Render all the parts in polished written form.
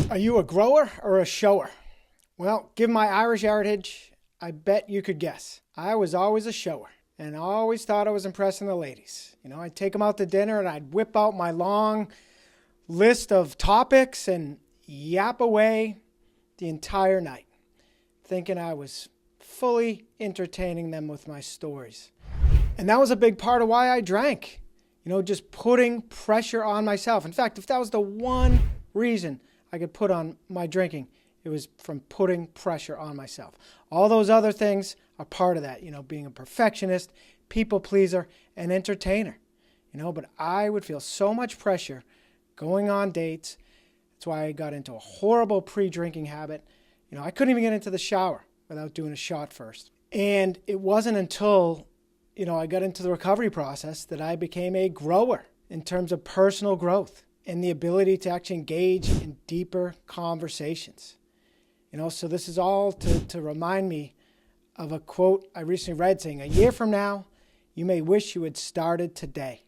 Are you a grower or a shower? Well, given my Irish heritage, I bet you could guess. I was always a shower and I always thought I was impressing the ladies. I'd take them out to dinner and I'd whip out my long list of topics and yap away the entire night, thinking I was fully entertaining them with my stories. And that was a big part of why I drank, just putting pressure on myself. In fact, if that was the one reason I could put on my drinking, it was from putting pressure on myself. All those other things are part of that, being a perfectionist, people pleaser, and entertainer. But I would feel so much pressure going on dates. That's why I got into a horrible pre-drinking habit. I couldn't even get into the shower without doing a shot first. And it wasn't until, I got into the recovery process that I became a grower in terms of personal growth and the ability to actually engage in deeper conversations. So this is all to remind me of a quote I recently read saying, "A year from now, you may wish you had started today."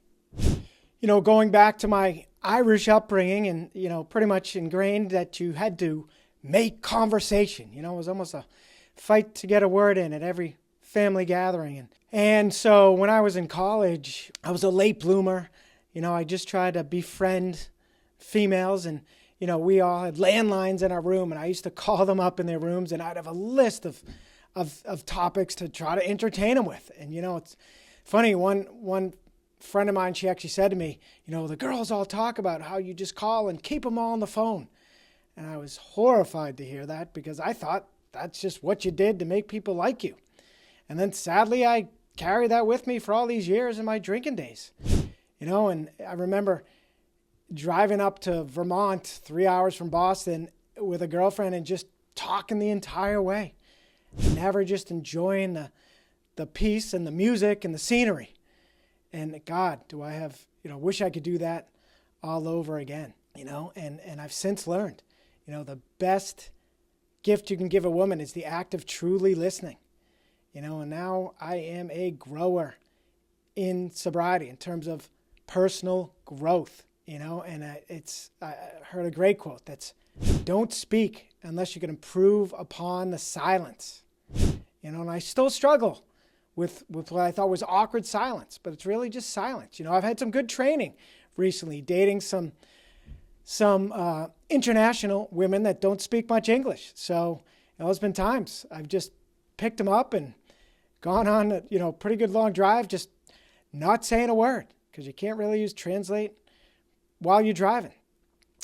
Going back to my Irish upbringing and, pretty much ingrained that you had to make conversation. It was almost a fight to get a word in at every family gathering. And so when I was in college, I was a late bloomer. I just tried to befriend females and, we all had landlines in our room and I used to call them up in their rooms and I'd have a list of topics to try to entertain them with. And, it's funny, one friend of mine, she actually said to me, the girls all talk about how you just call and keep them all on the phone. And I was horrified to hear that because I thought that's just what you did to make people like you. And then sadly, I carried that with me for all these years in my drinking days. And I remember driving up to Vermont, 3 hours from Boston, with a girlfriend and just talking the entire way. Never just enjoying the peace and the music and the scenery. And God, do I have, wish I could do that all over again, and I've since learned, the best gift you can give a woman is the act of truly listening, and now I am a grower in sobriety in terms of personal growth, and I heard a great quote that's, "Don't speak unless you can improve upon the silence." And I still struggle with what I thought was awkward silence, but it's really just silence. I've had some good training recently, dating some international women that don't speak much English. So, there's been times I've just picked them up and gone on a, pretty good long drive, just not saying a word because you can't really use translate while you're driving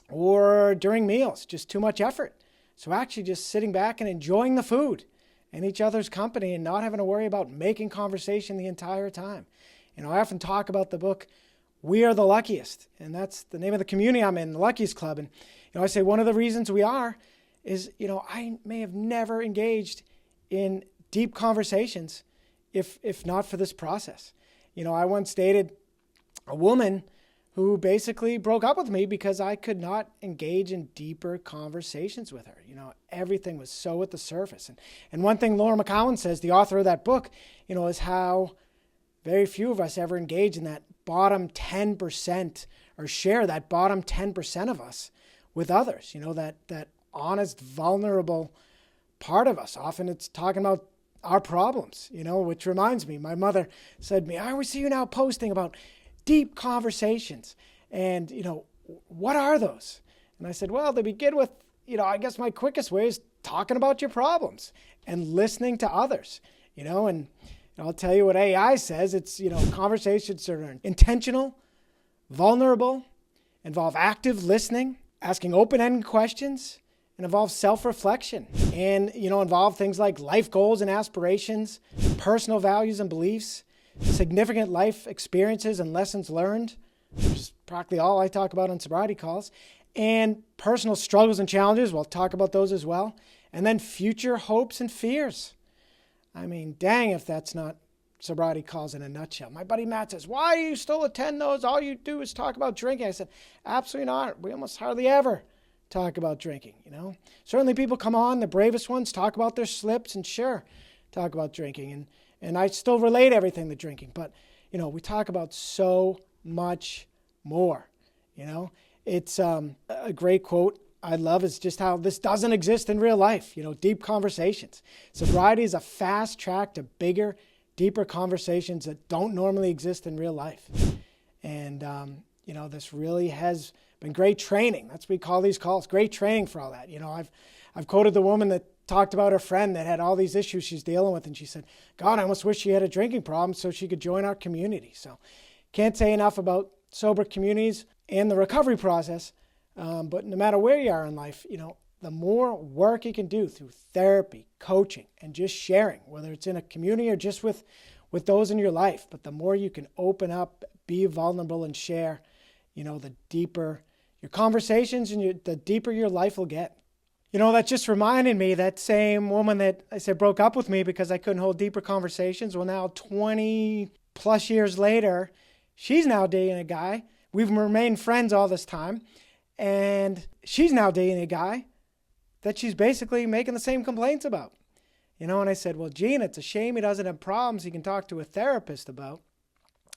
or during meals, just too much effort. So actually just sitting back and enjoying the food and each other's company and not having to worry about making conversation the entire time. I often talk about the book, We Are the Luckiest, and that's the name of the community I'm in, the Luckiest Club. And, I say one of the reasons we are is, I may have never engaged in deep conversations if not for this process. I once dated a woman who basically broke up with me because I could not engage in deeper conversations with her. Everything was so at the surface. And one thing Laura McCowan says, the author of that book, is how very few of us ever engage in that bottom 10% or share that bottom 10% of us with others. That honest, vulnerable part of us. Often it's talking about our problems, which reminds me, my mother said to me, "I always see you now posting about deep conversations. And, what are those?" And I said, well, they begin with, I guess my quickest way is talking about your problems and listening to others, and I'll tell you what AI says. It's, conversations that are intentional, vulnerable, involve active listening, asking open-ended questions, and involve self-reflection and, involve things like life goals and aspirations, personal values and beliefs, significant life experiences and lessons learned, which is practically all I talk about on sobriety calls, and personal struggles and challenges. We'll talk about those as well. And then future hopes and fears. I mean, dang if that's not sobriety calls in a nutshell. My buddy Matt says, "Why do you still attend those? All you do is talk about drinking." I said, absolutely not. We almost hardly ever talk about drinking, Certainly people come on, the bravest ones, talk about their slips and sure, talk about drinking. And I still relate everything to drinking. But, we talk about so much more, It's a great quote I love is just how this doesn't exist in real life, deep conversations. Sobriety is a fast track to bigger, deeper conversations that don't normally exist in real life. And, this really has been great training. That's what we call these calls, great training for all that. I've quoted the woman that talked about her friend that had all these issues she's dealing with, and she said, God, I almost wish she had a drinking problem so she could join our community. So can't say enough about sober communities and the recovery process. But no matter where you are in life, the more work you can do through therapy, coaching, and just sharing, whether it's in a community or just with those in your life, but the more you can open up, be vulnerable, and share, the deeper your conversations and the deeper your life will get. That just reminded me, that same woman that I said broke up with me because I couldn't hold deeper conversations. Well, now 20 plus years later, she's now dating a guy. We've remained friends all this time. And she's now dating a guy that she's basically making the same complaints about. And I said, well, Gene, it's a shame he doesn't have problems he can talk to a therapist about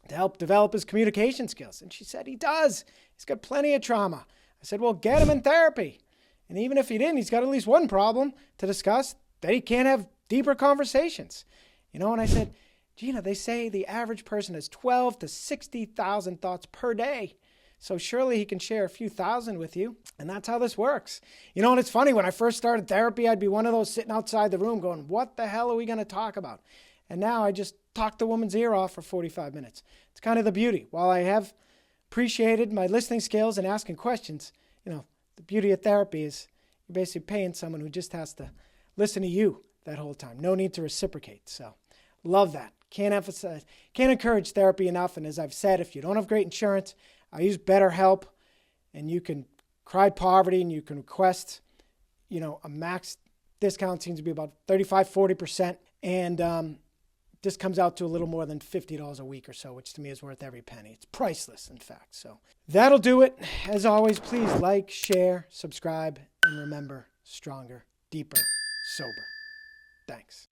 to help develop his communication skills. And she said, he does. He's got plenty of trauma. I said, well, get him in therapy. And even if he didn't, he's got at least one problem to discuss, that he can't have deeper conversations. And I said, Gina, they say the average person has 12 to 60,000 thoughts per day. So surely he can share a few thousand with you. And that's how this works. And it's funny, when I first started therapy, I'd be one of those sitting outside the room going, what the hell are we going to talk about? And now I just talk the woman's ear off for 45 minutes. It's kind of the beauty. While I have appreciated my listening skills and asking questions, the beauty of therapy is you're basically paying someone who just has to listen to you that whole time. No need to reciprocate. So love that. Can't encourage therapy enough. And as I've said, if you don't have great insurance, I use BetterHelp, and you can cry poverty and you can request, a max discount. Seems to be about 35-40%. And this comes out to a little more than $50 a week or so, which to me is worth every penny. It's priceless, in fact. So that'll do it. As always, please like, share, subscribe, and remember, stronger, deeper, sober. Thanks.